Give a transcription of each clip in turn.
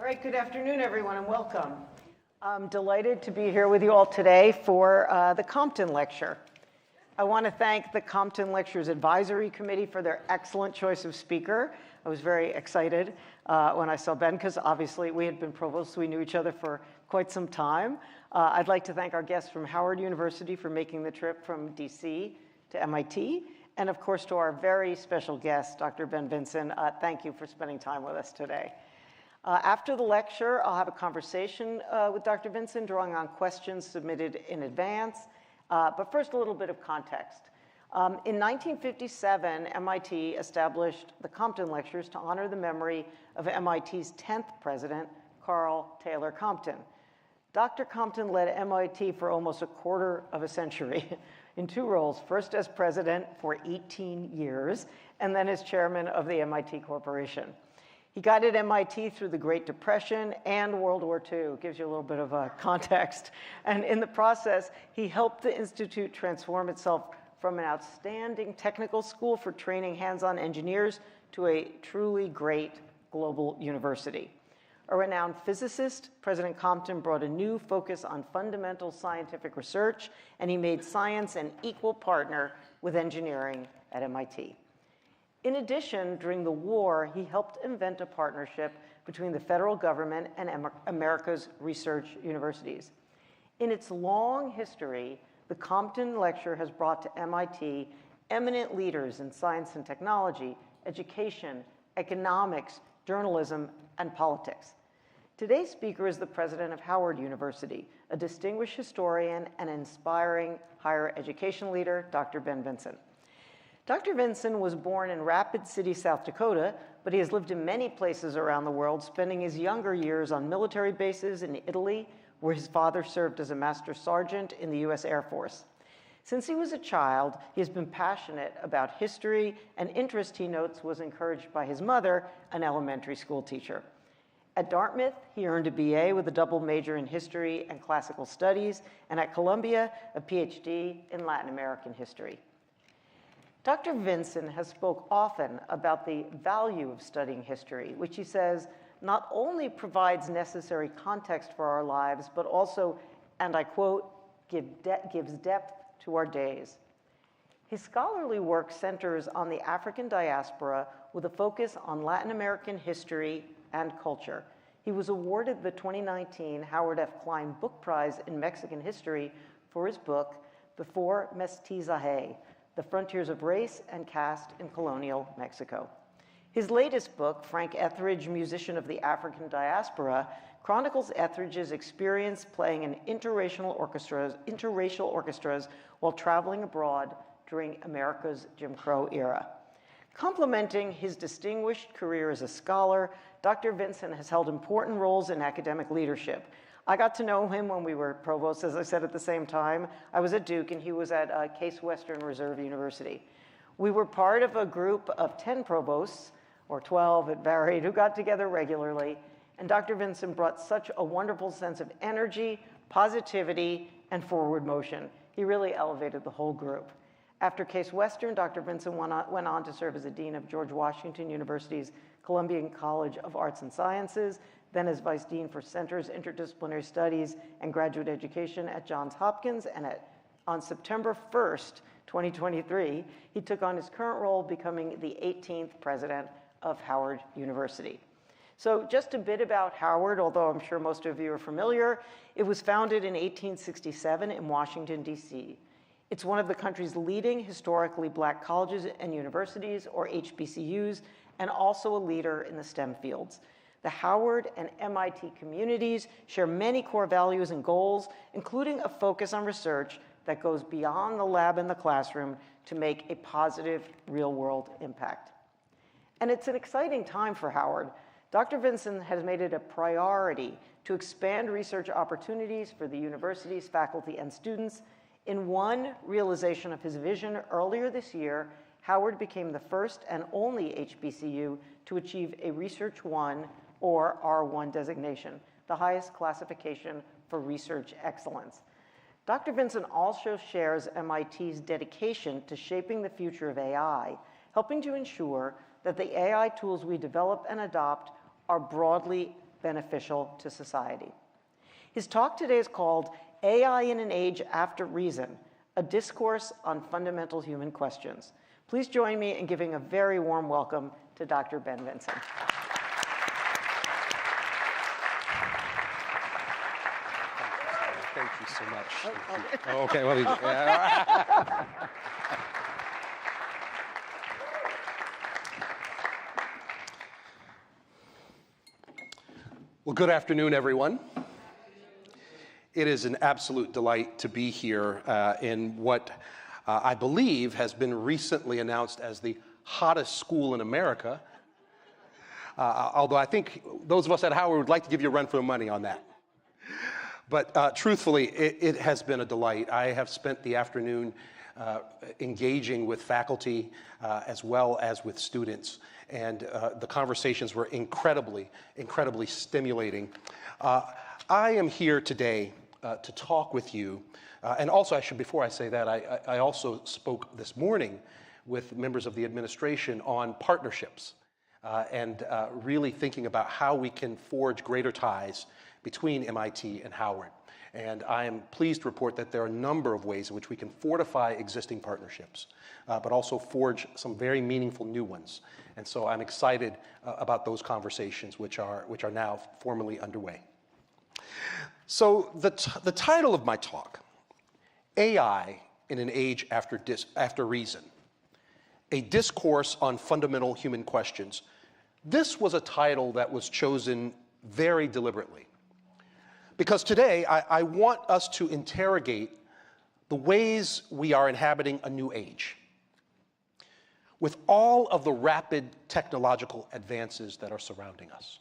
All right, good afternoon, everyone, and welcome. I'm delighted to be here with you all today for the Compton Lecture. I want to thank the Compton Lectures Advisory Committee for their excellent choice of speaker. I was very excited when I saw Ben, because obviously we had been provosts, so we knew each other for quite some time. I'd like to thank our guests from Howard University for making the trip from DC to MIT. And of course, to our very special guest, Dr. Ben Vinson, thank you for spending time with us today. After the lecture, I'll have a conversation with Dr. Vinson, drawing on questions submitted in advance. But first, a little bit of context. In 1957, MIT established the Compton Lectures to honor the memory of MIT's 10th president, Carl Taylor Compton. Dr. Compton led MIT for almost a quarter of a century in two roles, first as president for 18 years, and then as chairman of the MIT Corporation. He guided MIT through the Great Depression and World War II, gives you a little bit of a context. And in the process, he helped the institute transform itself from an outstanding technical school for training hands-on engineers to a truly great global university. A renowned physicist, President Compton brought a new focus on fundamental scientific research, and he made science an equal partner with engineering at MIT. In addition, during the war, he helped invent a partnership between the federal government and America's research universities. In its long history, the Compton Lecture has brought to MIT eminent leaders in science and technology, education, economics, journalism, and politics. Today's speaker is the president of Howard University, a distinguished historian and inspiring higher education leader, Dr. Ben Vinson. Dr. Vinson was born in Rapid City, South Dakota, but he has lived in many places around the world, spending his younger years on military bases in Italy, where his father served as a master sergeant in the U.S. Air Force. Since he was a child, he has been passionate about history, and interest, he notes, was encouraged by his mother, an elementary school teacher. At Dartmouth, he earned a BA with a double major in history and classical studies, and at Columbia, a PhD in Latin American history. Dr. Vinson has spoke often about the value of studying history, which he says not only provides necessary context for our lives, but also, and I quote, gives depth to our days. His scholarly work centers on the African diaspora with a focus on Latin American history and culture. He was awarded the 2019 Howard F. Klein Book Prize in Mexican History for his book, Before Mestizaje, The Frontiers of Race and Caste in Colonial Mexico. His latest book, Frank Etheridge, Musician of the African Diaspora, chronicles Etheridge's experience playing in interracial orchestras while traveling abroad during America's Jim Crow era. Complementing his distinguished career as a scholar, Dr. Vinson has held important roles in academic leadership. I got to know him when we were provosts, as I said, at the same time. I was at Duke, and he was at Case Western Reserve University. We were part of a group of 10 provosts, or 12, it varied, who got together regularly. And Dr. Vinson brought such a wonderful sense of energy, positivity, and forward motion. He really elevated the whole group. After Case Western, Dr. Vinson went on to serve as the dean of George Washington University's Columbian College of Arts and Sciences, then as Vice Dean for Centers, Interdisciplinary Studies, and Graduate Education at Johns Hopkins. And on September 1st, 2023, he took on his current role, becoming the 18th president of Howard University. So just a bit about Howard, although I'm sure most of you are familiar. It was founded in 1867 in Washington, D.C. It's one of the country's leading historically Black colleges and universities, or HBCUs, and also a leader in the STEM fields. The Howard and MIT communities share many core values and goals, including a focus on research that goes beyond the lab and the classroom to make a positive real-world impact. And it's an exciting time for Howard. Dr. Vinson has made it a priority to expand research opportunities for the university's faculty and students. In one realization of his vision earlier this year, Howard became the first and only HBCU to achieve a Research 1 or R1 designation, the highest classification for research excellence. Dr. Vinson also shares MIT's dedication to shaping the future of AI, helping to ensure that the AI tools we develop and adopt are broadly beneficial to society. His talk today is called AI in an Age After Reason, a discourse on fundamental human questions. Please join me in giving a very warm welcome to Dr. Ben Vinson. Thank you so much. Oh, okay, well, yeah. Well, good afternoon, everyone. It is an absolute delight to be here in what I believe has been recently announced as the hottest school in America. Although I think those of us at Howard would like to give you a run for the money on that. But truthfully, it has been a delight. I have spent the afternoon engaging with faculty as well as with students. And the conversations were incredibly stimulating. I am here today to talk with you. And also, before I say that, I also spoke this morning with members of the administration on partnerships and really thinking about how we can forge greater ties between MIT and Howard. And I am pleased to report that there are a number of ways in which we can fortify existing partnerships, but also forge some very meaningful new ones. And so I'm excited about those conversations, which are now formally underway. So the title of my talk, AI in an Age After Reason, a discourse on fundamental human questions. This was a title that was chosen very deliberately. Because today, I want us to interrogate the ways we are inhabiting a new age with all of the rapid technological advances that are surrounding us.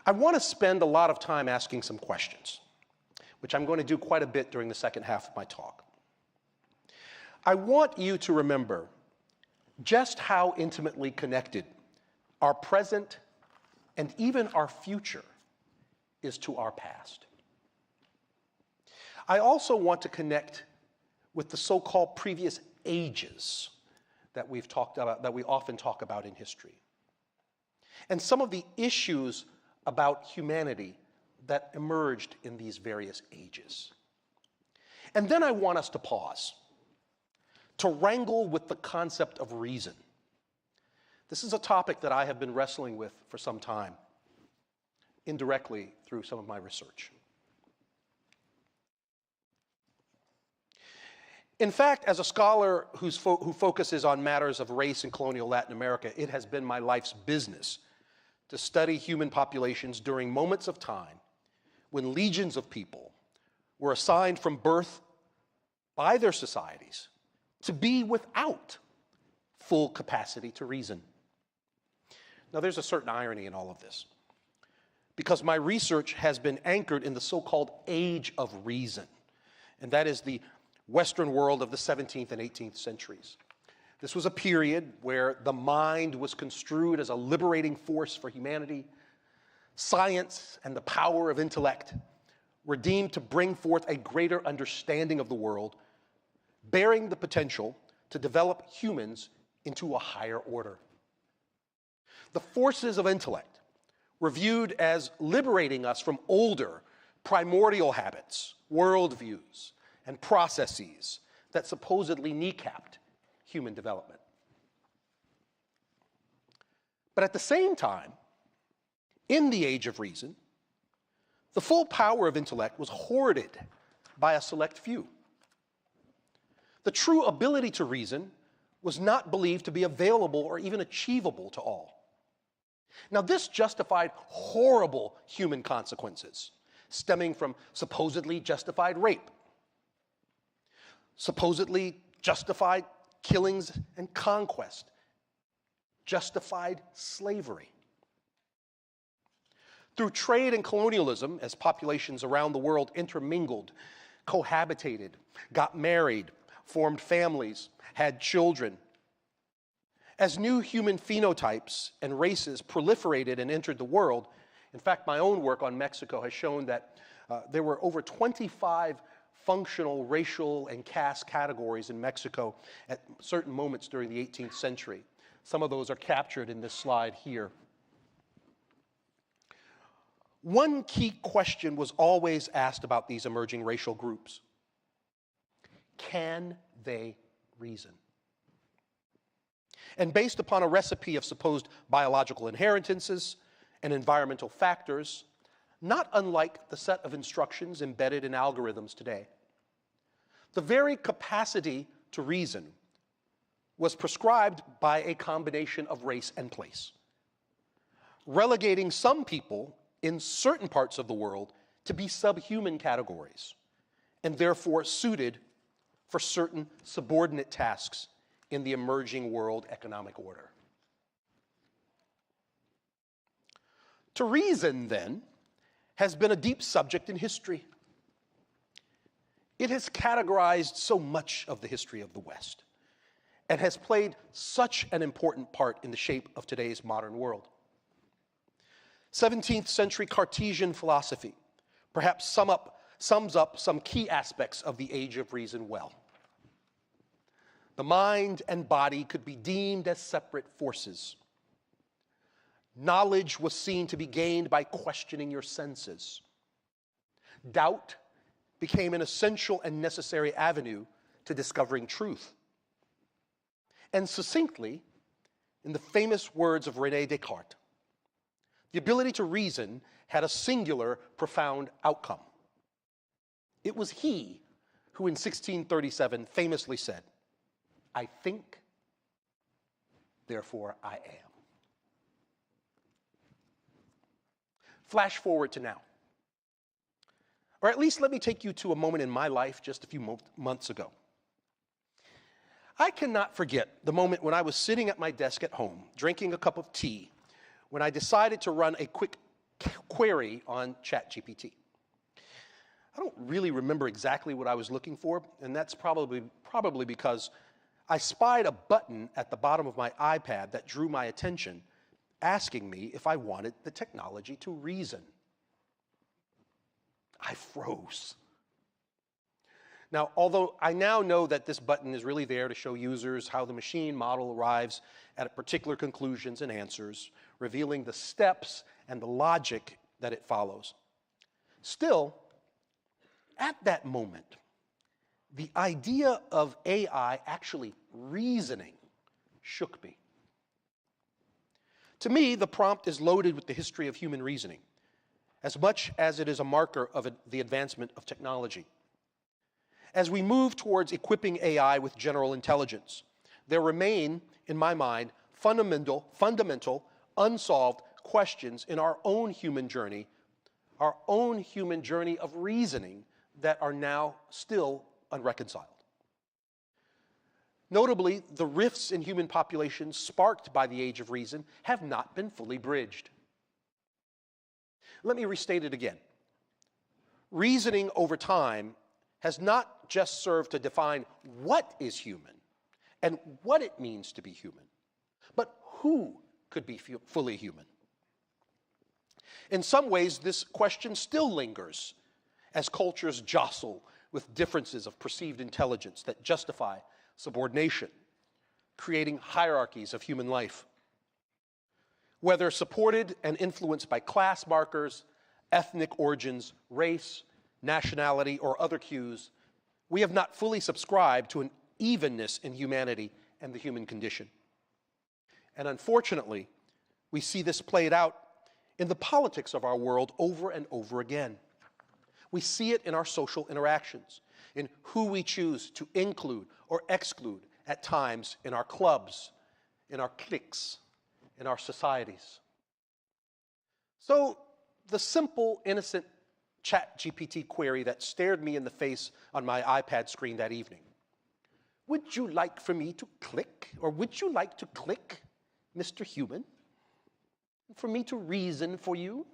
I want to spend a lot of time asking some questions, which I'm going to do quite a bit during the second half of my talk. I want you to remember just how intimately connected our present and even our future is to our past. I also want to connect with the so-called previous ages that we've talked about, that we often talk about in history, and some of the issues about humanity that emerged in these various ages. And then I want us to pause, to wrangle with the concept of reason. This is a topic that I have been wrestling with for some time, indirectly through some of my research. In fact, as a scholar who focuses on matters of race in colonial Latin America, it has been my life's business to study human populations during moments of time when legions of people were assigned from birth by their societies to be without full capacity to reason. Now, there's a certain irony in all of this, because my research has been anchored in the so-called Age of Reason, and that is the Western world of the 17th and 18th centuries. This was a period where the mind was construed as a liberating force for humanity. Science and the power of intellect were deemed to bring forth a greater understanding of the world, bearing the potential to develop humans into a higher order. The forces of intellect were viewed as liberating us from older, primordial habits, worldviews, and processes that supposedly kneecapped human development. But at the same time, in the Age of Reason, the full power of intellect was hoarded by a select few. The true ability to reason was not believed to be available or even achievable to all. Now, this justified horrible human consequences stemming from supposedly justified rape, supposedly justified killings and conquest, justified slavery. Through trade and colonialism, as populations around the world intermingled, cohabitated, got married, formed families, had children, as new human phenotypes and races proliferated and entered the world, in fact, my own work on Mexico has shown that there were over 25 functional racial and caste categories in Mexico at certain moments during the 18th century. Some of those are captured in this slide here. one key question was always asked about these emerging racial groups. Can they reason? And based upon a recipe of supposed biological inheritances and environmental factors, not unlike the set of instructions embedded in algorithms today, the very capacity to reason was prescribed by a combination of race and place, relegating some people in certain parts of the world to be subhuman categories, and therefore suited for certain subordinate tasks in the emerging world economic order. To reason, then, has been a deep subject in history. It has categorized so much of the history of the West and has played such an important part in the shape of today's modern world. 17th century Cartesian philosophy perhaps sums up some key aspects of the Age of Reason well. The mind and body could be deemed as separate forces. Knowledge was seen to be gained by questioning your senses. Doubt became an essential and necessary avenue to discovering truth. And succinctly, in the famous words of René Descartes, the ability to reason had a singular, profound outcome. It was he who in 1637 famously said, "I think, therefore I am." Flash forward to now. Or at least let me take you to a moment in my life just a few months ago. I cannot forget the moment when I was sitting at my desk at home, drinking a cup of tea, when I decided to run a quick query on ChatGPT. I don't really remember exactly what I was looking for, and that's probably because I spied a button at the bottom of my iPad that drew my attention, asking me if I wanted the technology to reason. I froze. Now, although I now know that this button is really there to show users how the machine model arrives at particular conclusions and answers, revealing the steps and the logic that it follows. Still, at that moment, the idea of AI actually reasoning shook me. To me, the prompt is loaded with the history of human reasoning, as much as it is a marker of the advancement of technology. As we move towards equipping AI with general intelligence, there remain, in my mind, fundamental, unsolved questions in our own human journey of reasoning that are now still unreconciled. Notably, the rifts in human populations sparked by the Age of Reason have not been fully bridged. Let me restate it again. Reasoning over time has not just served to define what is human and what it means to be human, but who could be fully human. In some ways, this question still lingers as cultures jostle with differences of perceived intelligence that justify subordination, creating hierarchies of human life. Whether supported and influenced by class markers, ethnic origins, race, nationality, or other cues, we have not fully subscribed to an evenness in humanity and the human condition. And unfortunately, we see this played out in the politics of our world over and over again. We see it in our social interactions, in who we choose to include or exclude at times in our clubs, in our cliques, in our societies. So the simple, innocent ChatGPT query that stared me in the face on my iPad screen that evening. Would you like for me to click, or would you like to click, Mr. Human, for me to reason for you?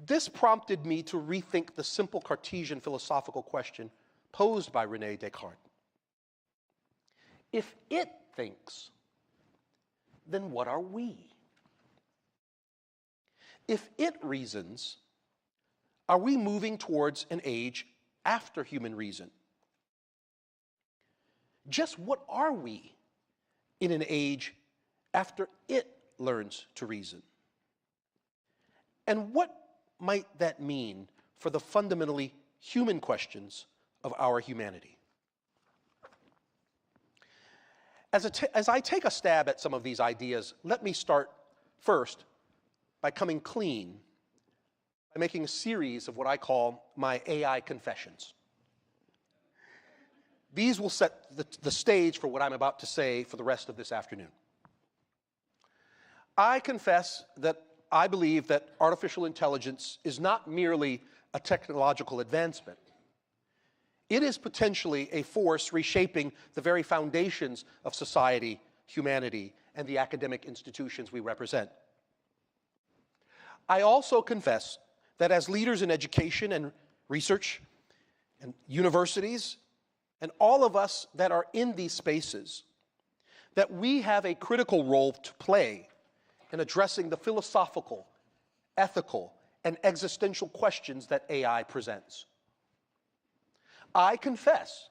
This prompted me to rethink the simple Cartesian philosophical question posed by René Descartes. If it thinks, then what are we? If it reasons, are we moving towards an age after human reason? Just what are we in an age after it learns to reason? And what might that mean for the fundamentally human questions of our humanity? As I take a stab at some of these ideas, let me start first by coming clean, by making a series of what I call my AI confessions. These will set the stage for what I'm about to say for the rest of this afternoon. I confess that I believe that artificial intelligence is not merely a technological advancement. It is potentially a force reshaping the very foundations of society, humanity, and the academic institutions we represent. I also confess that as leaders in education and research and universities, and all of us that are in these spaces, that we have a critical role to play in addressing the philosophical, ethical, and existential questions that AI presents. I confess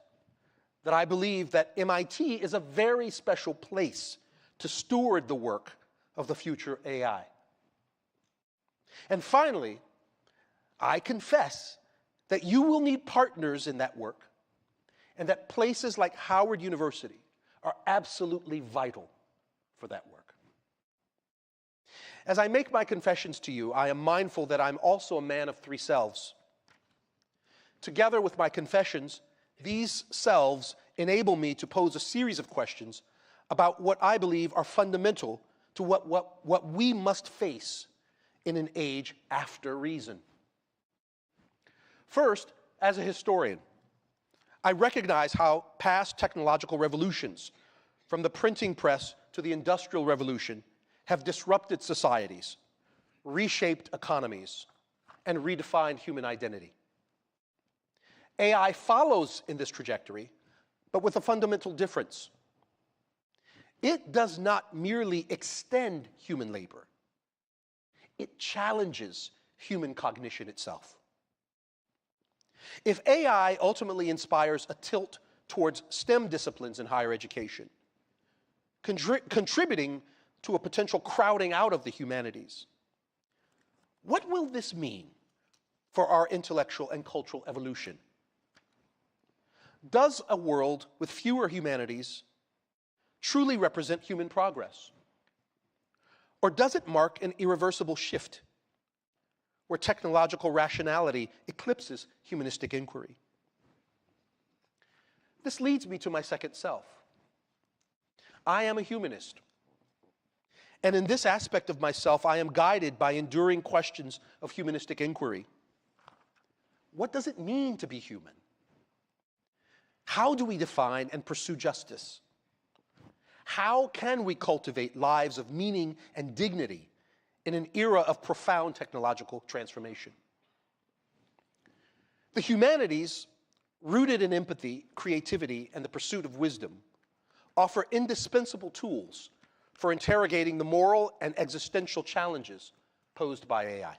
that I believe that MIT is a very special place to steward the work of the future AI. And finally, I confess that you will need partners in that work, and that places like Howard University are absolutely vital for that work. As I make my confessions to you, I am mindful that I'm also a man of three selves. Together with my confessions, these selves enable me to pose a series of questions about what I believe are fundamental to what we must face in an age after reason. First, as a historian, I recognize how past technological revolutions, from the printing press to the Industrial Revolution, have disrupted societies, reshaped economies, and redefined human identity. AI follows in this trajectory, but with a fundamental difference. It does not merely extend human labor. It challenges human cognition itself. If AI ultimately inspires a tilt towards STEM disciplines in higher education, contributing to a potential crowding out of the humanities, what will this mean for our intellectual and cultural evolution? Does a world with fewer humanities truly represent human progress? Or does it mark an irreversible shift where technological rationality eclipses humanistic inquiry? This leads me to my second self. I am a humanist. And in this aspect of myself, I am guided by enduring questions of humanistic inquiry. What does it mean to be human? How do we define and pursue justice? How can we cultivate lives of meaning and dignity in an era of profound technological transformation? The humanities, rooted in empathy, creativity, and the pursuit of wisdom, offer indispensable tools for interrogating the moral and existential challenges posed by AI.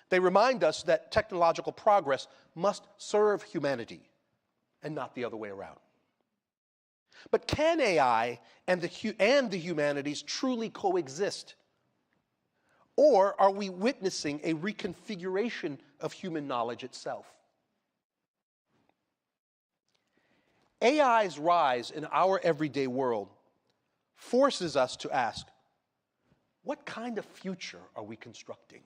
They remind us that technological progress must serve humanity and not the other way around. But can AI and the humanities truly coexist? Or are we witnessing a reconfiguration of human knowledge itself? AI's rise in our everyday world forces us to ask, what kind of future are we constructing?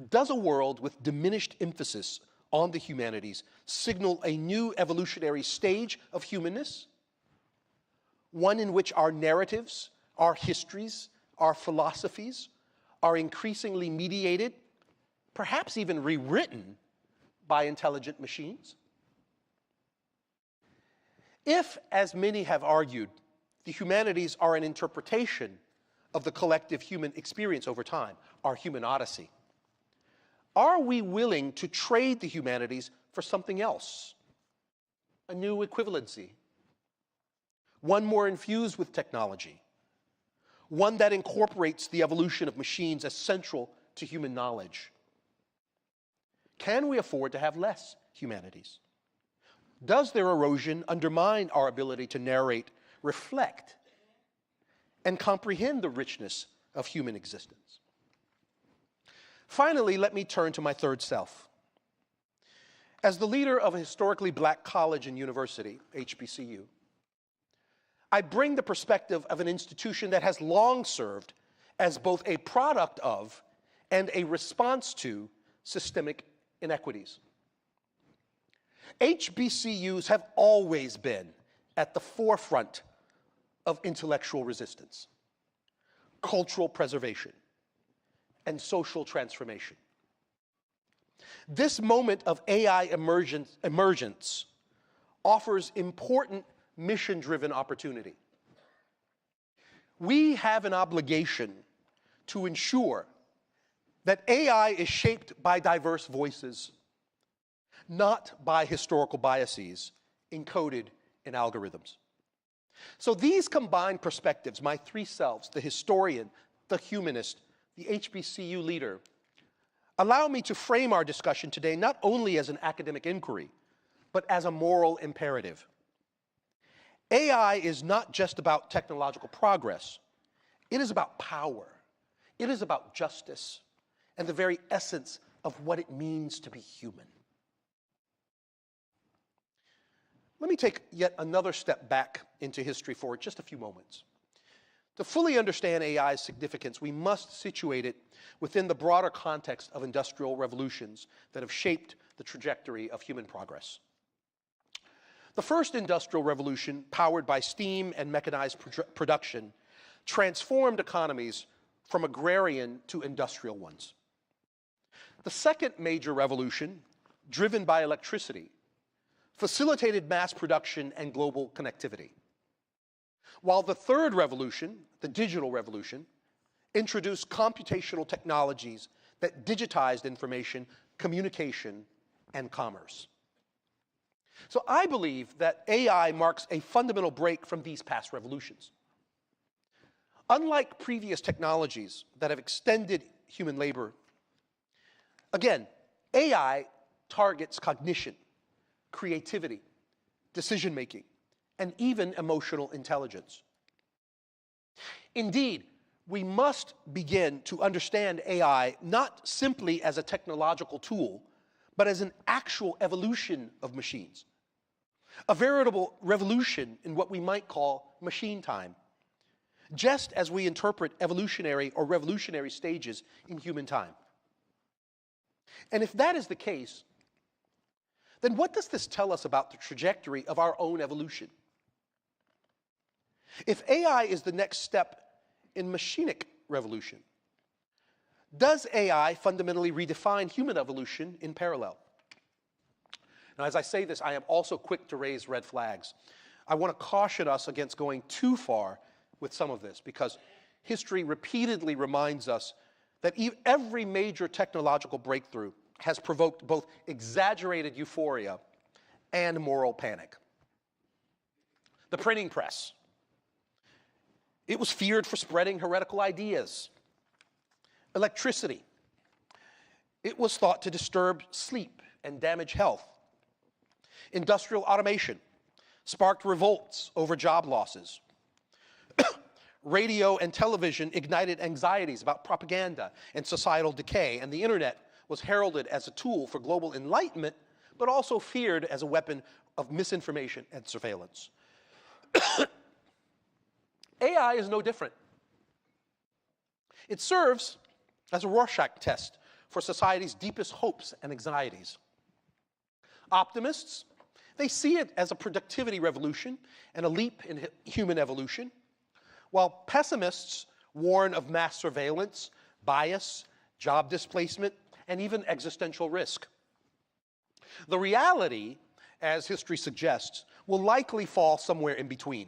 Does a world with diminished emphasis on the humanities signal a new evolutionary stage of humanness? One in which our narratives, our histories, our philosophies are increasingly mediated, perhaps even rewritten by intelligent machines? If, as many have argued, the humanities are an interpretation of the collective human experience over time, our human odyssey, are we willing to trade the humanities for something else? A new equivalency? One more infused with technology? One that incorporates the evolution of machines as central to human knowledge? Can we afford to have less humanities? Does their erosion undermine our ability to narrate, reflect, and comprehend the richness of human existence? Finally, let me turn to my third self. As the leader of a historically black college and university, HBCU, I bring the perspective of an institution that has long served as both a product of and a response to systemic inequities. HBCUs have always been at the forefront of intellectual resistance, cultural preservation, and social transformation. This moment of AI emergence offers important mission-driven opportunity. We have an obligation to ensure that AI is shaped by diverse voices, not by historical biases encoded in algorithms. So these combined perspectives, my three selves, the historian, the humanist, the HBCU leader, allow me to frame our discussion today not only as an academic inquiry, but as a moral imperative. AI is not just about technological progress. It is about power. It is about justice and the very essence of what it means to be human. Let me take yet another step back into history for just a few moments. To fully understand AI's significance, we must situate it within the broader context of industrial revolutions that have shaped the trajectory of human progress. The first industrial revolution, powered by steam and mechanized production, transformed economies from agrarian to industrial ones. The second major revolution, driven by electricity, facilitated mass production and global connectivity. While the third revolution, the digital revolution, introduced computational technologies that digitized information, communication, and commerce. So I believe that AI marks a fundamental break from these past revolutions. Unlike previous technologies that have extended human labor, again, AI targets cognition, creativity, decision-making, and even emotional intelligence. Indeed, we must begin to understand AI not simply as a technological tool, but as an actual evolution of machines, a veritable revolution in what we might call machine time, just as we interpret evolutionary or revolutionary stages in human time. And if that is the case, then what does this tell us about the trajectory of our own evolution? If AI is the next step in machinic revolution, does AI fundamentally redefine human evolution in parallel? Now, as I say this, I am also quick to raise red flags. I want to caution us against going too far with some of this, because history repeatedly reminds us that every major technological breakthrough has provoked both exaggerated euphoria and moral panic. The printing press. It was feared for spreading heretical ideas. Electricity. It was thought to disturb sleep and damage health. Industrial automation sparked revolts over job losses. Radio and television ignited anxieties about propaganda and societal decay, and the internet was heralded as a tool for global enlightenment, but also feared as a weapon of misinformation and surveillance. AI is no different. It serves as a Rorschach test for society's deepest hopes and anxieties. Optimists, they see it as a productivity revolution and a leap in human evolution, while pessimists warn of mass surveillance, bias, job displacement, and even existential risk. The reality, as history suggests, will likely fall somewhere in between.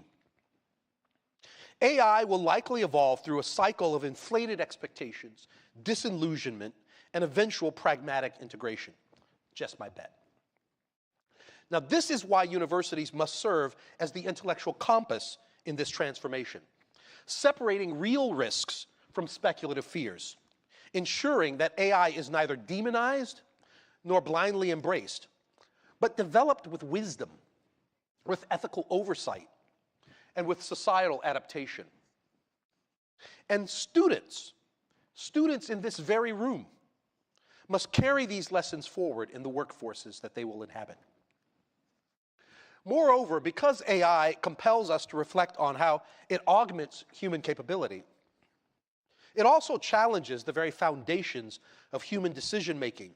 AI will likely evolve through a cycle of inflated expectations, disillusionment, and eventual pragmatic integration. Just my bet. Now, this is why universities must serve as the intellectual compass in this transformation, separating real risks from speculative fears, ensuring that AI is neither demonized nor blindly embraced, but developed with wisdom, with ethical oversight, and with societal adaptation. And students in this very room, must carry these lessons forward in the workforces that they will inhabit. Moreover, because AI compels us to reflect on how it augments human capability, it also challenges the very foundations of human decision-making,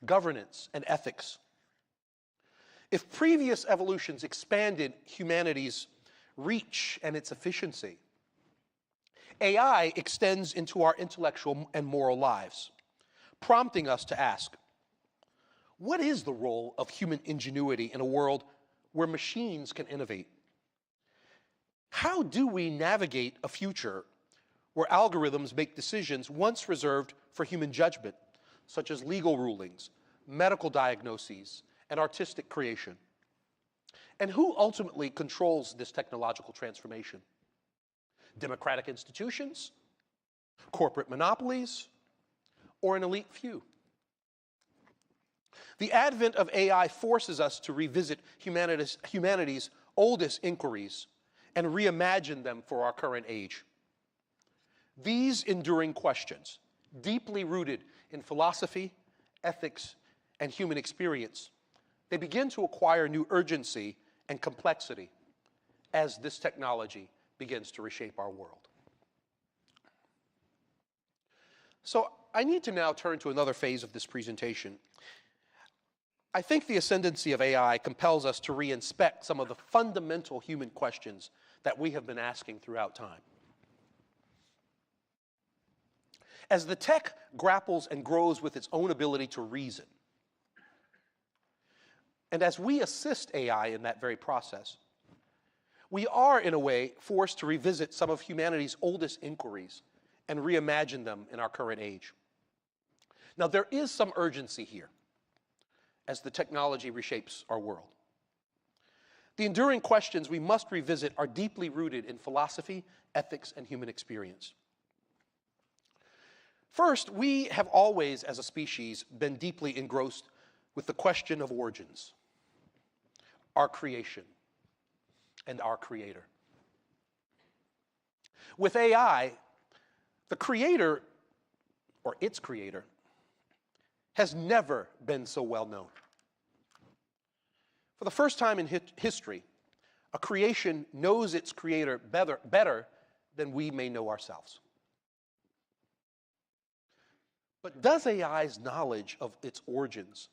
governance, and ethics. If previous evolutions expanded humanity's reach and its efficiency, AI extends into our intellectual and moral lives, prompting us to ask, what is the role of human ingenuity in a world where machines can innovate? How do we navigate a future where algorithms make decisions once reserved for human judgment, such as legal rulings, medical diagnoses, and artistic creation? And who ultimately controls this technological transformation? Democratic institutions, corporate monopolies, or an elite few? The advent of AI forces us to revisit humanity's oldest inquiries and reimagine them for our current age. These enduring questions, deeply rooted in philosophy, ethics, and human experience, they begin to acquire new urgency and complexity as this technology begins to reshape our world. So I need to now turn to another phase of this presentation. I think the ascendancy of AI compels us to reinspect some of the fundamental human questions that we have been asking throughout time. As the tech grapples and grows with its own ability to reason, and as we assist AI in that very process, we are, in a way, forced to revisit some of humanity's oldest inquiries and reimagine them in our current age. Now, there is some urgency here as the technology reshapes our world. The enduring questions we must revisit are deeply rooted in philosophy, ethics, and human experience. First, we have always, as a species, been deeply engrossed with the question of origins, our creation, and our creator. With AI, the creator, or its creator, has never been so well known. For the first time in history, a creation knows its creator better than we may know ourselves. But does AI's knowledge of its origins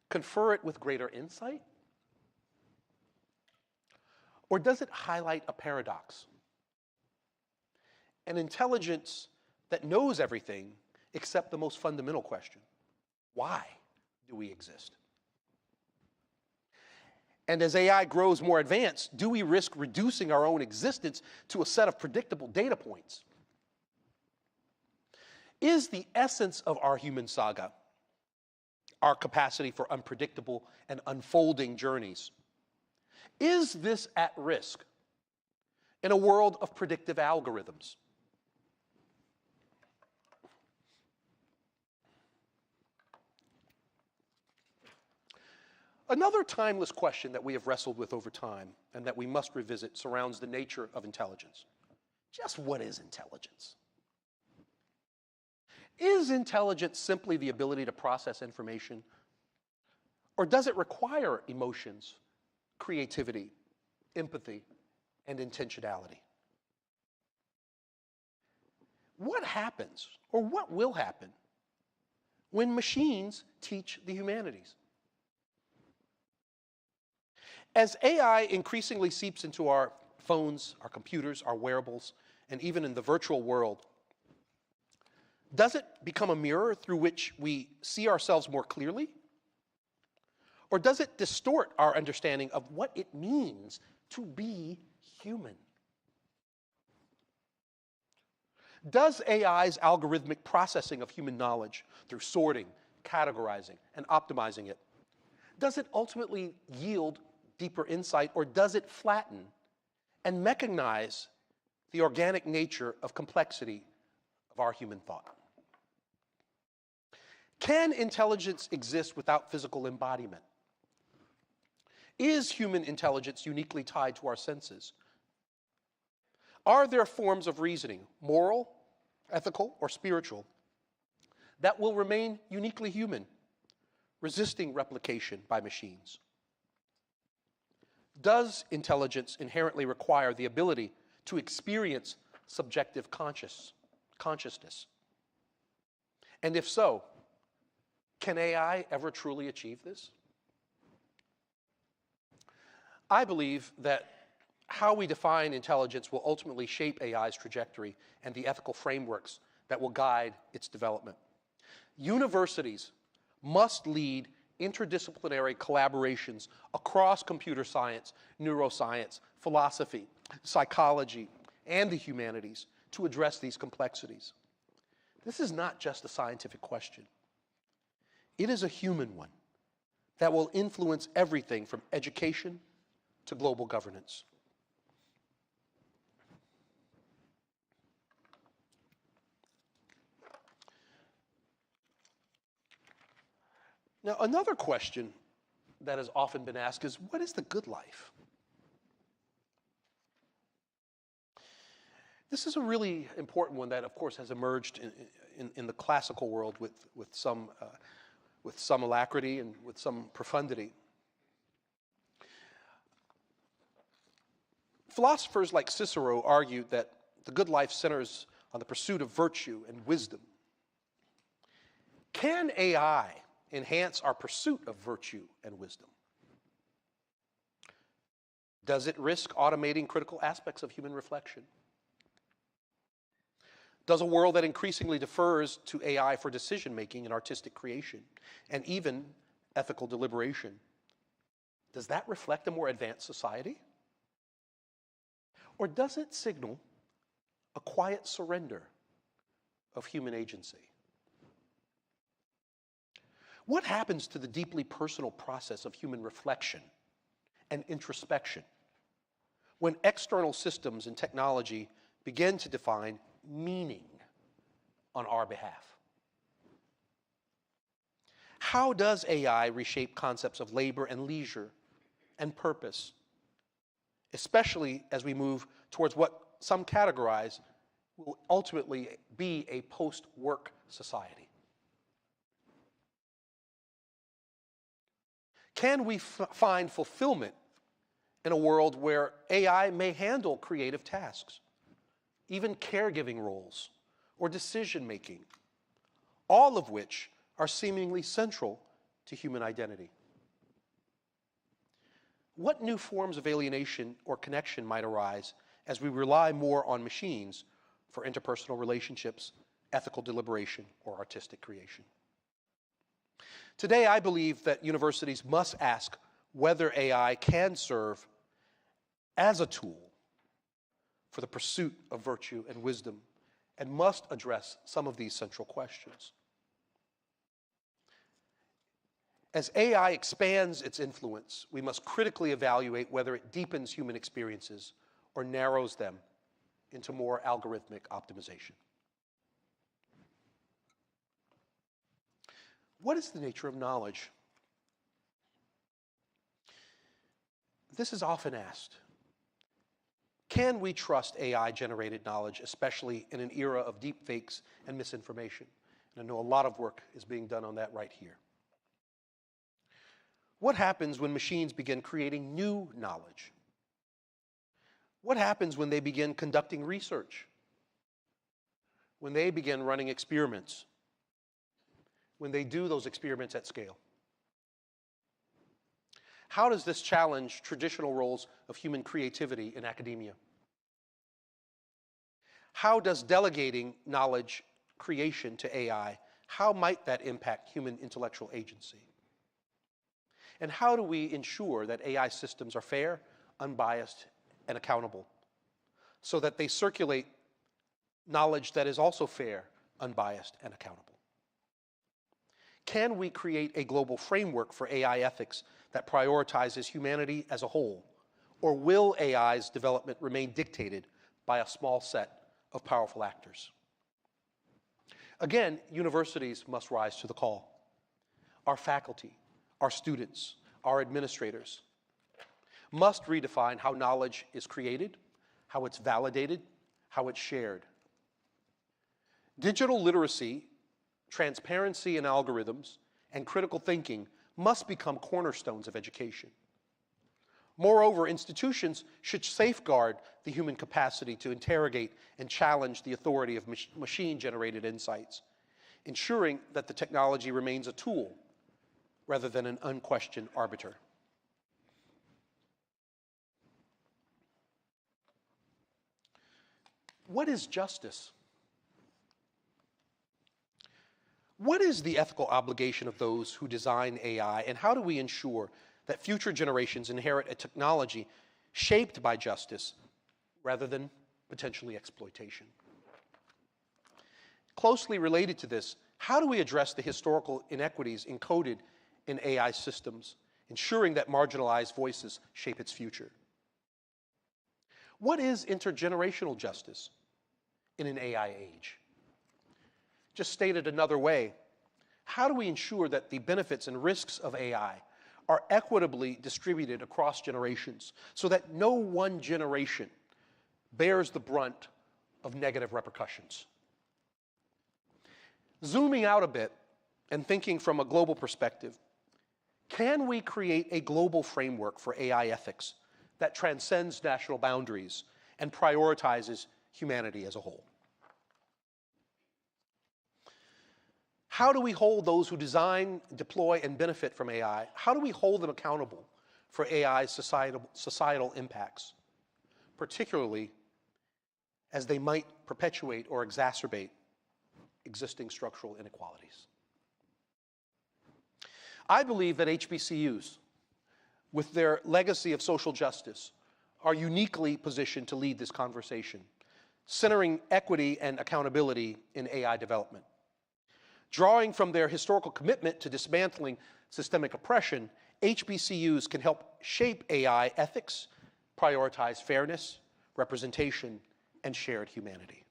confer it with greater insight? Or does it highlight a paradox? An intelligence that knows everything except the most fundamental question: why do we exist? And as AI grows more advanced, do we risk reducing our own existence to a set of predictable data points? Is the essence of our human saga our capacity for unpredictable and unfolding journeys? Is this at risk in a world of predictive algorithms? Another timeless question that we have wrestled with over time and that we must revisit surrounds the nature of intelligence. Just what is intelligence? Is intelligence simply the ability to process information? Or does it require emotions, creativity, empathy, and intentionality? What happens, or what will happen, when machines teach the humanities? As AI increasingly seeps into our phones, our computers, our wearables, and even in the virtual world, does it become a mirror through which we see ourselves more clearly? Or does it distort our understanding of what it means to be human? Does AI's algorithmic processing of human knowledge through sorting, categorizing, and optimizing it, does it ultimately yield deeper insight, or does it flatten and mechanize the organic nature of complexity of our human thought? Can intelligence exist without physical embodiment? Is human intelligence uniquely tied to our senses? Are there forms of reasoning, moral, ethical, or spiritual, that will remain uniquely human, resisting replication by machines? Does intelligence inherently require the ability to experience subjective consciousness? And if so, can AI ever truly achieve this? I believe that how we define intelligence will ultimately shape AI's trajectory and the ethical frameworks that will guide its development. Universities must lead interdisciplinary collaborations across computer science, neuroscience, philosophy, psychology, and the humanities to address these complexities. This is not just a scientific question. It is a human one that will influence everything from education to global governance. Now, another question that has often been asked is, what is the good life? This is a really important one that, of course, has emerged in the classical world with some alacrity and with some profundity. Philosophers like Cicero argued that the good life centers on the pursuit of virtue and wisdom. Can AI enhance our pursuit of virtue and wisdom? Does it risk automating critical aspects of human reflection? Does a world that increasingly defers to AI for decision-making and artistic creation, and even ethical deliberation, does that reflect a more advanced society? Or does it signal a quiet surrender of human agency? What happens to the deeply personal process of human reflection and introspection when external systems and technology begin to define meaning on our behalf? How does AI reshape concepts of labor and leisure and purpose, especially as we move towards what some categorize will ultimately be a post-work society? Can we find fulfillment in a world where AI may handle creative tasks, even caregiving roles or decision-making, all of which are seemingly central to human identity? What new forms of alienation or connection might arise as we rely more on machines for interpersonal relationships, ethical deliberation, or artistic creation? Today, I believe that universities must ask whether AI can serve as a tool for the pursuit of virtue and wisdom, and must address some of these central questions. As AI expands its influence, we must critically evaluate whether it deepens human experiences or narrows them into more algorithmic optimization. What is the nature of knowledge? This is often asked. Can we trust AI-generated knowledge, especially in an era of deepfakes and misinformation? And I know a lot of work is being done on that right here. What happens when machines begin creating new knowledge? What happens when they begin conducting research? When they begin running experiments? When they do those experiments at scale? How does this challenge traditional roles of human creativity in academia? How does delegating knowledge creation to AI, how might that impact human intellectual agency? And how do we ensure that AI systems are fair, unbiased, and accountable, so that they circulate knowledge that is also fair, unbiased, and accountable? Can we create a global framework for AI ethics that prioritizes humanity as a whole? Or will AI's development remain dictated by a small set of powerful actors? Again, universities must rise to the call. Our faculty, our students, our administrators must redefine how knowledge is created, how it's validated, how it's shared. Digital literacy transparency in algorithms, and critical thinking must become cornerstones of education. Moreover, institutions should safeguard the human capacity to interrogate and challenge the authority of machine-generated insights, ensuring that the technology remains a tool rather than an unquestioned arbiter. What is justice? What is the ethical obligation of those who design AI, and how do we ensure that future generations inherit a technology shaped by justice rather than potentially exploitation? Closely related to this, how do we address the historical inequities encoded in AI systems, ensuring that marginalized voices shape its future? What is intergenerational justice in an AI age? Just stated another way, how do we ensure that the benefits and risks of AI are equitably distributed across generations so that no one generation bears the brunt of negative repercussions? Zooming out a bit and thinking from a global perspective, can we create a global framework for AI ethics that transcends national boundaries and prioritizes humanity as a whole? How do we hold those who design, deploy, and benefit from AI? How do we hold them accountable for AI's societal impacts, particularly as they might perpetuate or exacerbate existing structural inequalities? I believe that HBCUs, with their legacy of social justice, are uniquely positioned to lead this conversation, centering equity and accountability in AI development. Drawing from their historical commitment to dismantling systemic oppression, HBCUs can help shape AI ethics, prioritize fairness, representation, and shared humanity.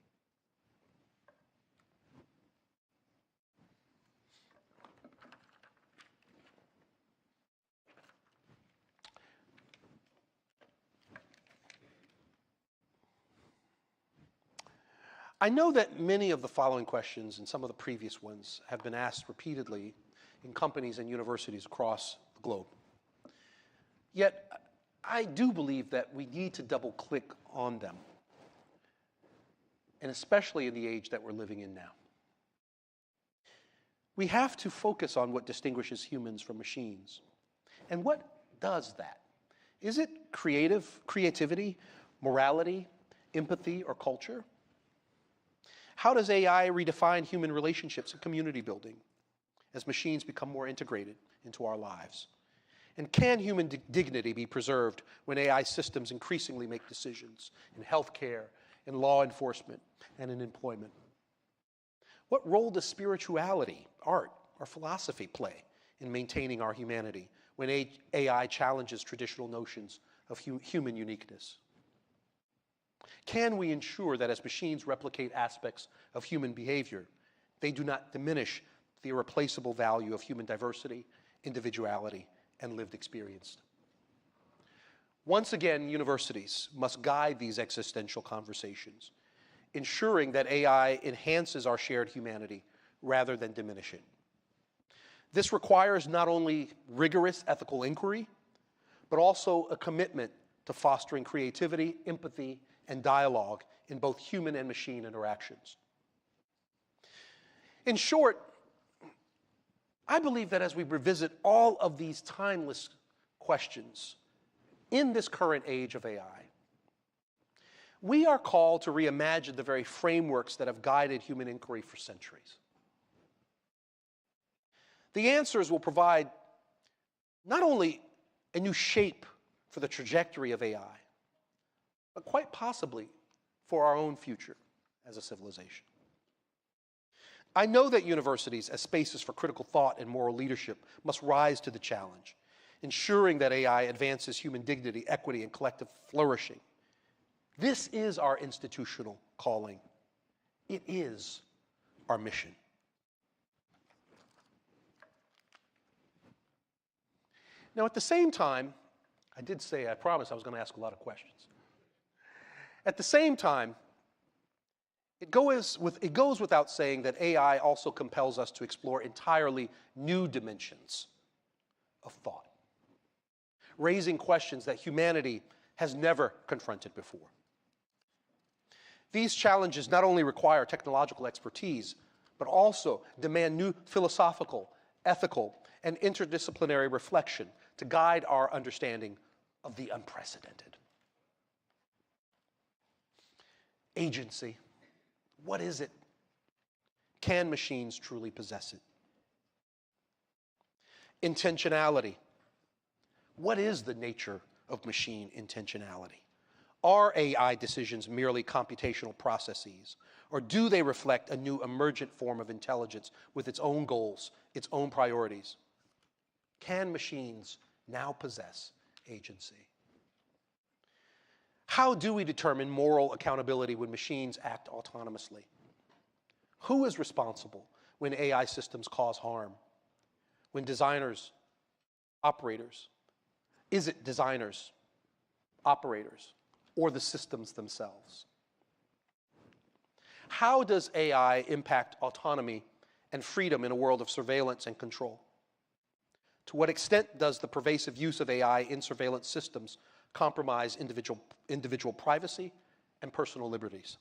I know that many of the following questions and some of the previous ones have been asked repeatedly in companies and universities across the globe. Yet, I do believe that we need to double-click on them, and especially in the age that we're living in now. We have to focus on what distinguishes humans from machines. And what does that? Is it creativity, morality, empathy, or culture? How does AI redefine human relationships and community building as machines become more integrated into our lives? And can human dignity be preserved when AI systems increasingly make decisions in healthcare, in law enforcement, and in employment? What role does spirituality, art, or philosophy play in maintaining our humanity when AI challenges traditional notions of human uniqueness? Can we ensure that as machines replicate aspects of human behavior, they do not diminish the irreplaceable value of human diversity, individuality, and lived experience? Once again, universities must guide these existential conversations, ensuring that AI enhances our shared humanity rather than diminish it. This requires not only rigorous ethical inquiry, but also a commitment to fostering creativity, empathy, and dialogue in both human and machine interactions. In short, I believe that as we revisit all of these timeless questions in this current age of AI, we are called to reimagine the very frameworks that have guided human inquiry for centuries. The answers will provide not only a new shape for the trajectory of AI, but quite possibly for our own future as a civilization. I know that universities, as spaces for critical thought and moral leadership, must rise to the challenge, ensuring that AI advances human dignity, equity, and collective flourishing. This is our institutional calling. It is our mission. Now, at the same time, I promised I was going to ask a lot of questions. At the same time, It goes without saying that AI also compels us to explore entirely new dimensions of thought, raising questions that humanity has never confronted before. These challenges not only require technological expertise, but also demand new philosophical, ethical, and interdisciplinary reflection to guide our understanding of the unprecedented. Agency. What is it? Can machines truly possess it? Intentionality. What is the nature of machine intentionality? Are AI decisions merely computational processes, or do they reflect a new emergent form of intelligence with its own goals, its own priorities? Can machines now possess agency? How do we determine moral accountability when machines act autonomously? Who is responsible when AI systems cause harm? When designers, operators, is it designers, operators, or the systems themselves? How does AI impact autonomy and freedom in a world of surveillance and control? To what extent does the pervasive use of AI in surveillance systems compromise individual privacy and personal liberties?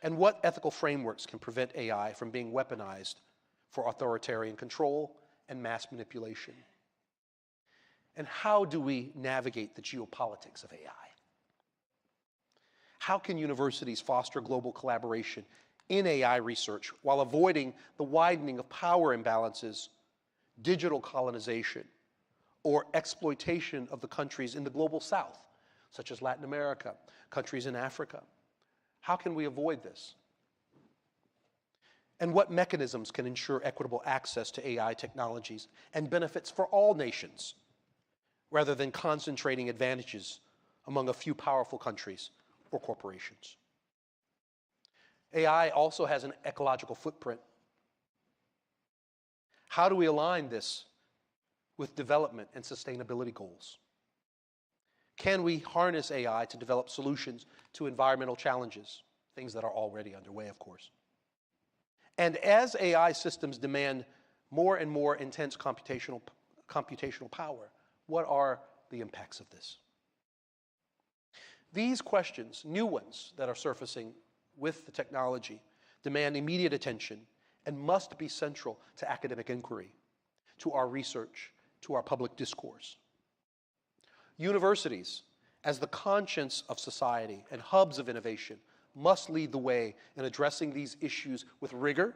And what ethical frameworks can prevent AI from being weaponized for authoritarian control and mass manipulation? And how do we navigate the geopolitics of AI? How can universities foster global collaboration in AI research while avoiding the widening of power imbalances, digital colonization, or exploitation of the countries in the global south, such as Latin America, countries in Africa? How can we avoid this? And what mechanisms can ensure equitable access to AI technologies and benefits for all nations, rather than concentrating advantages among a few powerful countries or corporations? AI also has an ecological footprint. How do we align this with development and sustainability goals? Can we harness AI to develop solutions to environmental challenges, things that are already underway, of course? And as AI systems demand more and more intense computational power, what are the impacts of this? These questions, new ones that are surfacing with the technology, demand immediate attention and must be central to academic inquiry, to our research, to our public discourse. Universities, as the conscience of society and hubs of innovation, must lead the way in addressing these issues with rigor,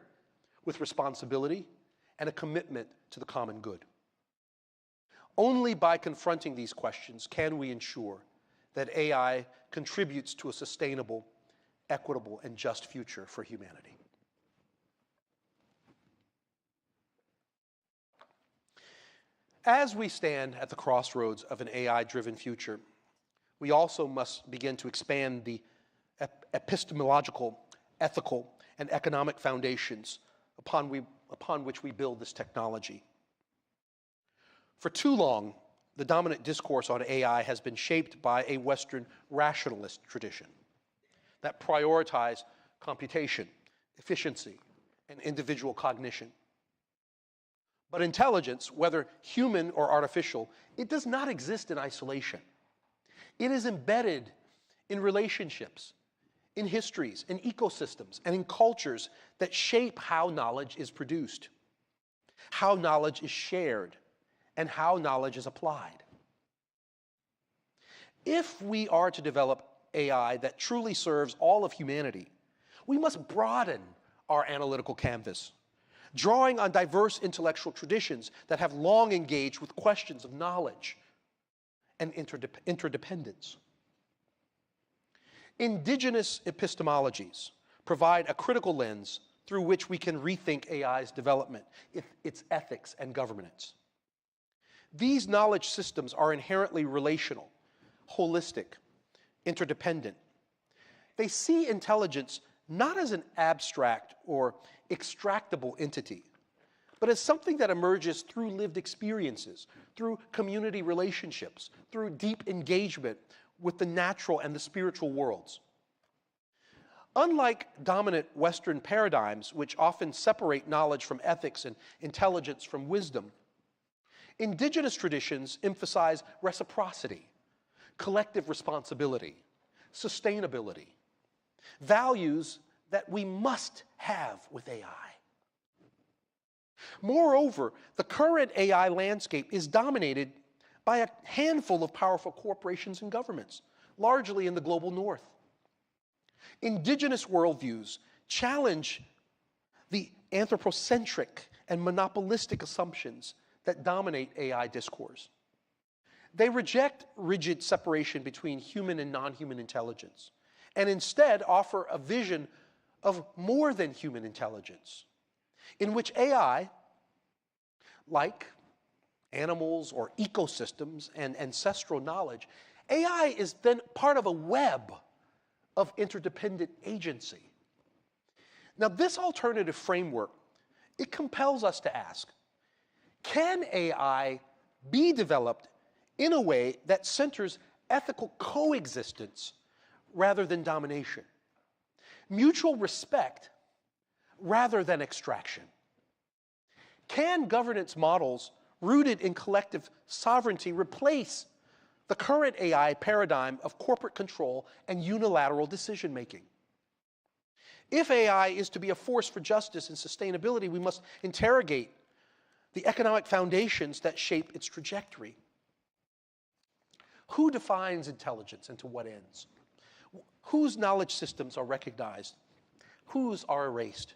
with responsibility, and a commitment to the common good. Only by confronting these questions can we ensure that AI contributes to a sustainable, equitable, and just future for humanity. As we stand at the crossroads of an AI-driven future, we also must begin to expand the epistemological, ethical, and economic foundations upon which we build this technology. For too long, the dominant discourse on AI has been shaped by a Western rationalist tradition that prioritizes computation, efficiency, and individual cognition. But intelligence, whether human or artificial, it does not exist in isolation. It is embedded in relationships, in histories, in ecosystems, and in cultures that shape how knowledge is produced, how knowledge is shared, and how knowledge is applied. If we are to develop AI that truly serves all of humanity, we must broaden our analytical canvas, drawing on diverse intellectual traditions that have long engaged with questions of knowledge and interdependence. Indigenous epistemologies provide a critical lens through which we can rethink AI's development, its ethics and governance. These knowledge systems are inherently relational, holistic, interdependent. They see intelligence not as an abstract or extractable entity, but as something that emerges through lived experiences, through community relationships, through deep engagement with the natural and the spiritual worlds. Unlike dominant Western paradigms, which often separate knowledge from ethics and intelligence from wisdom, indigenous traditions emphasize reciprocity, collective responsibility, sustainability, values that we must have with AI. Moreover, the current AI landscape is dominated by a handful of powerful corporations and governments, largely in the global north. Indigenous worldviews challenge the anthropocentric and monopolistic assumptions that dominate AI discourse. They reject rigid separation between human and non-human intelligence, and instead offer a vision of more than human intelligence, in which AI, like animals or ecosystems and ancestral knowledge, AI is then part of a web of interdependent agency. Now, this alternative framework, it compels us to ask, can AI be developed in a way that centers ethical coexistence rather than domination, mutual respect rather than extraction? Can governance models rooted in collective sovereignty replace the current AI paradigm of corporate control and unilateral decision-making? If AI is to be a force for justice and sustainability, we must interrogate the economic foundations that shape its trajectory. Who defines intelligence and to what ends? Whose knowledge systems are recognized? Whose are erased?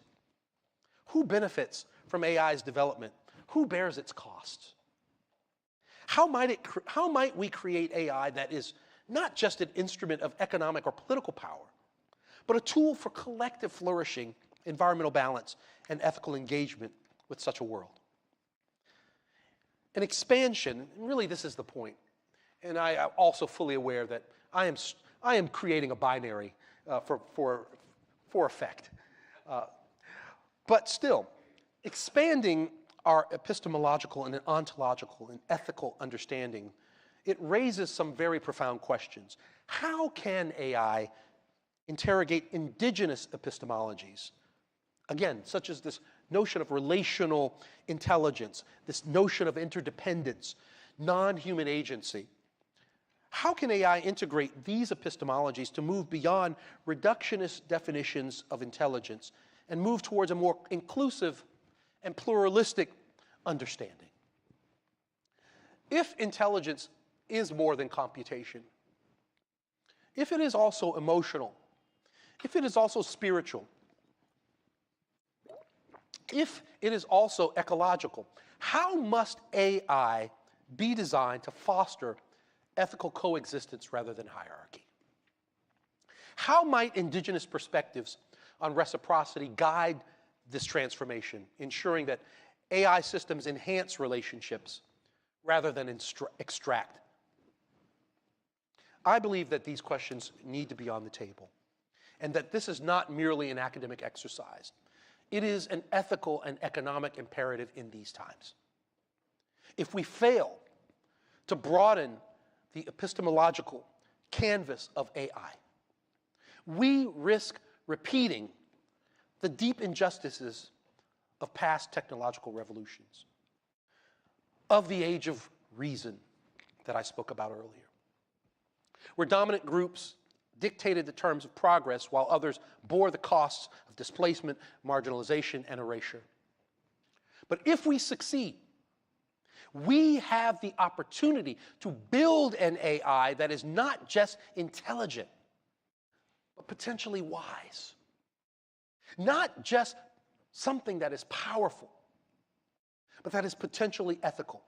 Who benefits from AI's development? Who bears its costs? How might we create AI that is not just an instrument of economic or political power, but a tool for collective flourishing, environmental balance, and ethical engagement with such a world? An expansion, and really this is the point, and I am also fully aware that I am creating a binary for effect. But still, expanding our epistemological and ontological and ethical understanding, it raises some very profound questions. How can AI interrogate indigenous epistemologies? Again, such as this notion of relational intelligence, this notion of interdependence, non-human agency. How can AI integrate these epistemologies to move beyond reductionist definitions of intelligence and move towards a more inclusive and pluralistic understanding? If intelligence is more than computation, if it is also emotional, if it is also spiritual, if it is also ecological, how must AI be designed to foster ethical coexistence rather than hierarchy? How might indigenous perspectives on reciprocity guide this transformation, ensuring that AI systems enhance relationships rather than extract? I believe that these questions need to be on the table, and that this is not merely an academic exercise. It is an ethical and economic imperative in these times. If we fail to broaden the epistemological canvas of AI, we risk repeating the deep injustices of past technological revolutions, of the age of reason that I spoke about earlier, where dominant groups dictated the terms of progress while others bore the costs of displacement, marginalization, and erasure. But if we succeed, we have the opportunity to build an AI that is not just intelligent, but potentially wise. Not just something that is powerful, but that is potentially ethical.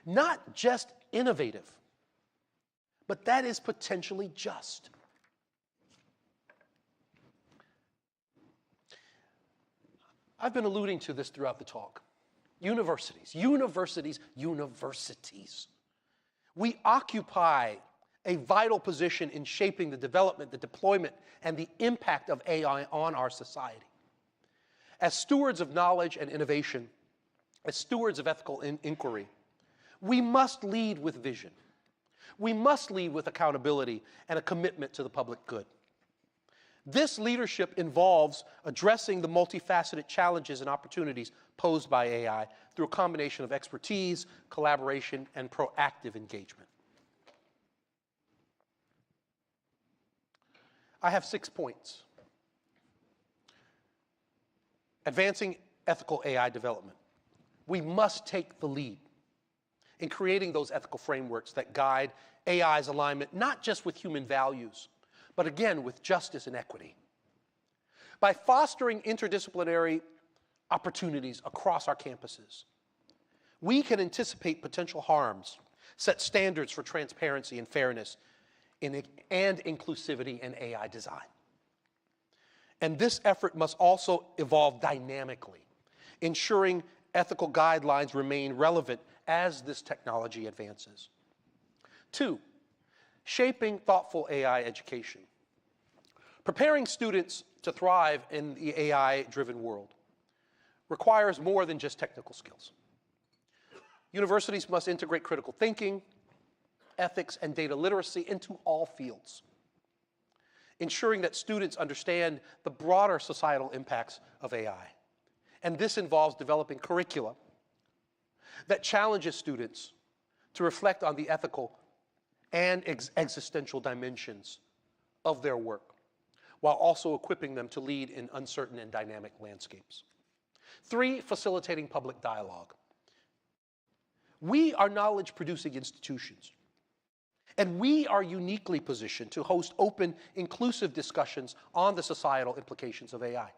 Not just innovative, but that is potentially just. I've been alluding to this throughout the talk. Universities, universities, universities. We occupy a vital position in shaping the development, the deployment, and the impact of AI on our society. As stewards of knowledge and innovation, as stewards of ethical inquiry, we must lead with vision. We must lead with accountability and a commitment to the public good. This leadership involves addressing the multifaceted challenges and opportunities posed by AI through a combination of expertise, collaboration, and proactive engagement. I have 6 points. Advancing ethical AI development. We must take the lead in creating those ethical frameworks that guide AI's alignment, not just with human values, but again, with justice and equity. By fostering interdisciplinary opportunities across our campuses, we can anticipate potential harms, set standards for transparency and fairness, and inclusivity in AI design. And this effort must also evolve dynamically, ensuring ethical guidelines remain relevant as this technology advances. 2, shaping thoughtful AI education. Preparing students to thrive in the AI-driven world requires more than just technical skills. Universities must integrate critical thinking, ethics, and data literacy into all fields, ensuring that students understand the broader societal impacts of AI. And this involves developing curricula that challenges students to reflect on the ethical and existential dimensions of their work, while also equipping them to lead in uncertain and dynamic landscapes. 3, facilitating public dialogue. We are knowledge-producing institutions, and we are uniquely positioned to host open, inclusive discussions on the societal implications of AI.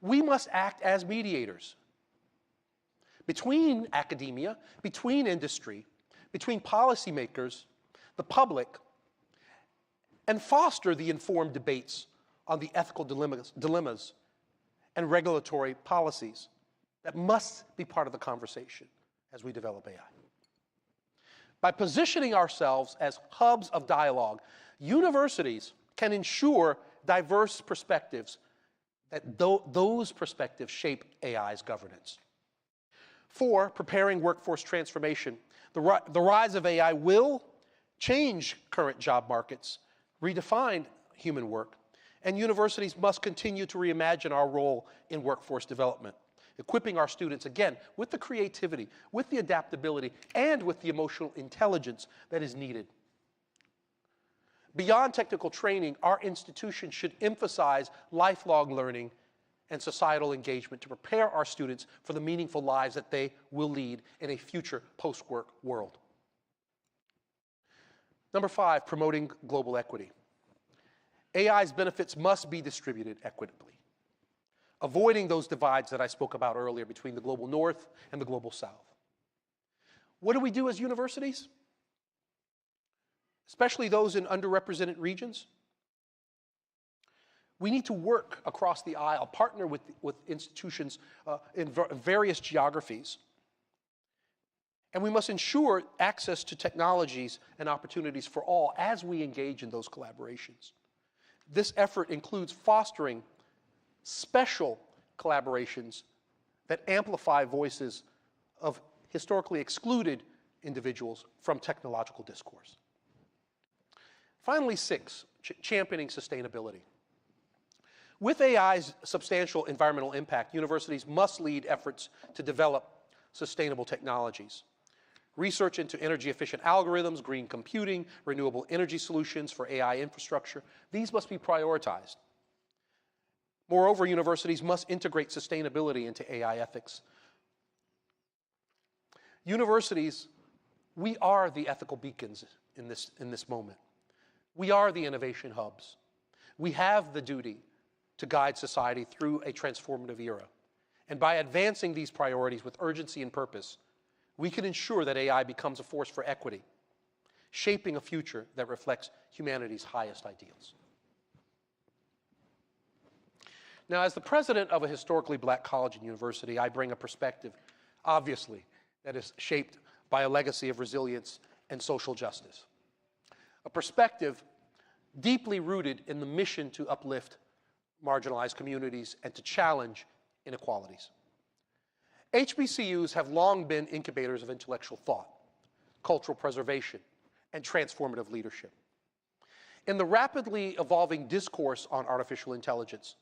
We must act as mediators between academia, between industry, between policymakers, the public, and foster the informed debates on the ethical dilemmas and regulatory policies that must be part of the conversation as we develop AI. By positioning ourselves as hubs of dialogue, universities can ensure diverse perspectives, that those perspectives shape AI's governance. 4, preparing workforce transformation. The rise of AI will change current job markets, redefine human work, and universities must continue to reimagine our role in workforce development, equipping our students, again, with the creativity, with the adaptability, and with the emotional intelligence that is needed. Beyond technical training, our institution should emphasize lifelong learning and societal engagement to prepare our students for the meaningful lives that they will lead in a future post-work world. Number 5, promoting global equity. AI's benefits must be distributed equitably, avoiding those divides that I spoke about earlier between the global north and the global south. What do we do as universities? Especially those in underrepresented regions? We need to work across the aisle, partner with institutions in various geographies. And we must ensure access to technologies and opportunities for all as we engage in those collaborations. This effort includes fostering special collaborations that amplify voices of historically excluded individuals from technological discourse. Finally, 6, championing sustainability. With AI's substantial environmental impact, universities must lead efforts to develop sustainable technologies. Research into energy-efficient algorithms, green computing, renewable energy solutions for AI infrastructure, these must be prioritized. Moreover, universities must integrate sustainability into AI ethics. Universities, we are the ethical beacons in this moment. We are the innovation hubs. We have the duty to guide society through a transformative era. And by advancing these priorities with urgency and purpose, we can ensure that AI becomes a force for equity, shaping a future that reflects humanity's highest ideals. Now, as the president of a historically black college and university, I bring a perspective, obviously, that is shaped by a legacy of resilience and social justice. A perspective deeply rooted in the mission to uplift marginalized communities and to challenge inequalities. HBCUs have long been incubators of intellectual thought, cultural preservation, and transformative leadership. In the rapidly evolving discourse on artificial intelligence,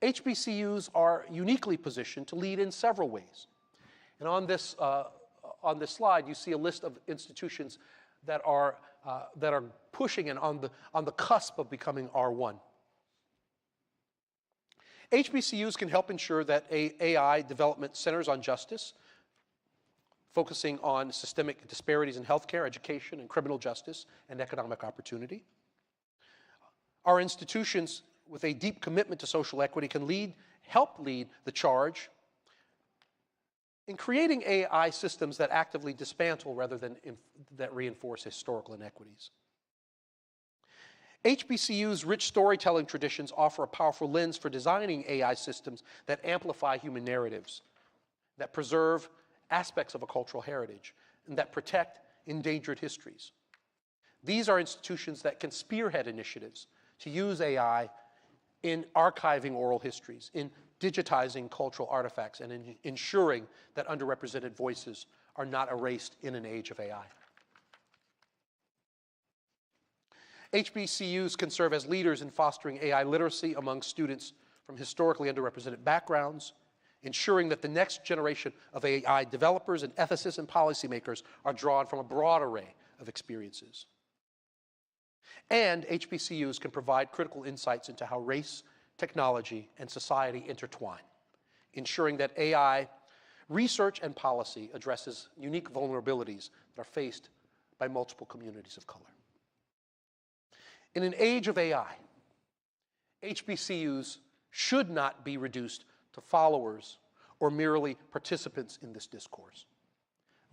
HBCUs are uniquely positioned to lead in several ways. And on this slide, you see a list of institutions that are pushing and on the cusp of becoming R1. HBCUs can help ensure that AI development centers on justice, focusing on systemic disparities in healthcare, education, and criminal justice, and economic opportunity. Our institutions with a deep commitment to social equity can help lead the charge in creating AI systems that actively dismantle rather than that reinforce historical inequities. HBCU's rich storytelling traditions offer a powerful lens for designing AI systems that amplify human narratives, that preserve aspects of a cultural heritage, and that protect endangered histories. These are institutions that can spearhead initiatives to use AI in archiving oral histories, in digitizing cultural artifacts, and in ensuring that underrepresented voices are not erased in an age of AI. HBCUs can serve as leaders in fostering AI literacy among students from historically underrepresented backgrounds, ensuring that the next generation of AI developers and ethicists and policymakers are drawn from a broad array of experiences. And HBCUs can provide critical insights into how race, technology, and society intertwine, ensuring that AI research and policy addresses unique vulnerabilities that are faced by multiple communities of color. In an age of AI, HBCUs should not be reduced to followers or merely participants in this discourse.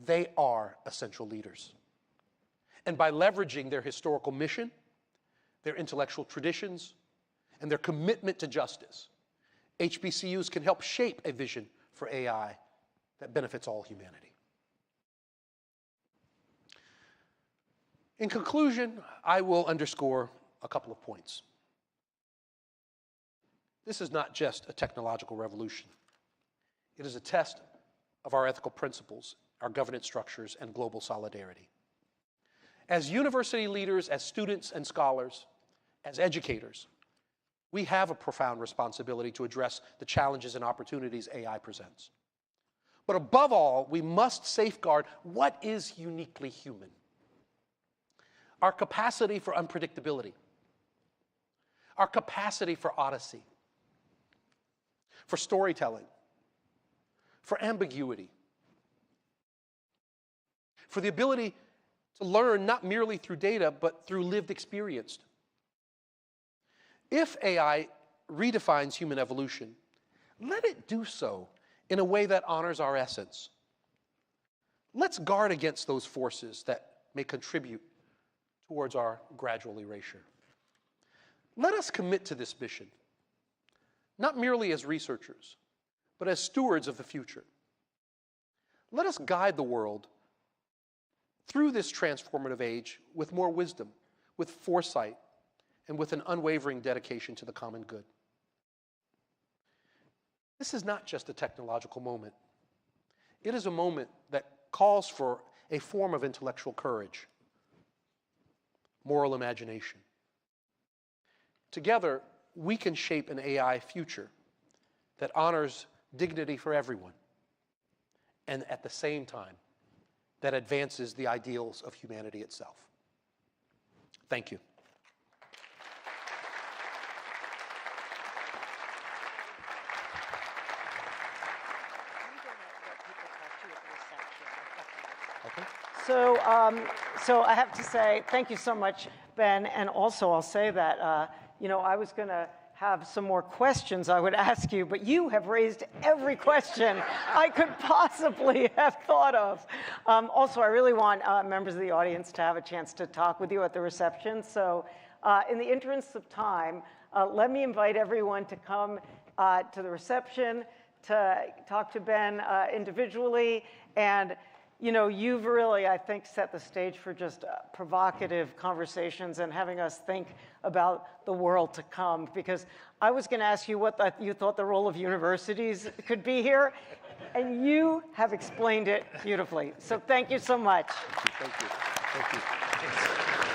They are essential leaders. And by leveraging their historical mission, their intellectual traditions, and their commitment to justice, HBCUs can help shape a vision for AI that benefits all humanity. In conclusion, I will underscore a couple of points. This is not just a technological revolution. It is a test of our ethical principles, our governance structures, and global solidarity. As university leaders, as students and scholars, as educators, we have a profound responsibility to address the challenges and opportunities AI presents. But above all, we must safeguard what is uniquely human. Our capacity for unpredictability, our capacity for odyssey, for storytelling, for ambiguity, for the ability to learn not merely through data, but through lived experience. If AI redefines human evolution, let it do so in a way that honors our essence. Let's guard against those forces that may contribute towards our gradual erasure. Let us commit to this mission, not merely as researchers, but as stewards of the future. Let us guide the world through this transformative age with more wisdom, with foresight, and with an unwavering dedication to the common good. This is not just a technological moment. It is a moment that calls for a form of intellectual courage, moral imagination. Together, we can shape an AI future that honors dignity for everyone, and at the same time, that advances the ideals of humanity itself. Thank you. Okay. So I have to say thank you so much, Ben, and also I'll say that I was going to have some more questions I would ask you, but you have raised every question I could possibly have thought of. Also, I really want members of the audience to have a chance to talk with you at the reception. So in the interest of time, let me invite everyone to come to the reception to talk to Ben individually. And you've really, I think, set the stage for just provocative conversations and having us think about the world to come. Because I was going to ask you what you thought the role of universities could be here, and you have explained it beautifully. So thank you so much. Thank you. Thank you. Thank you.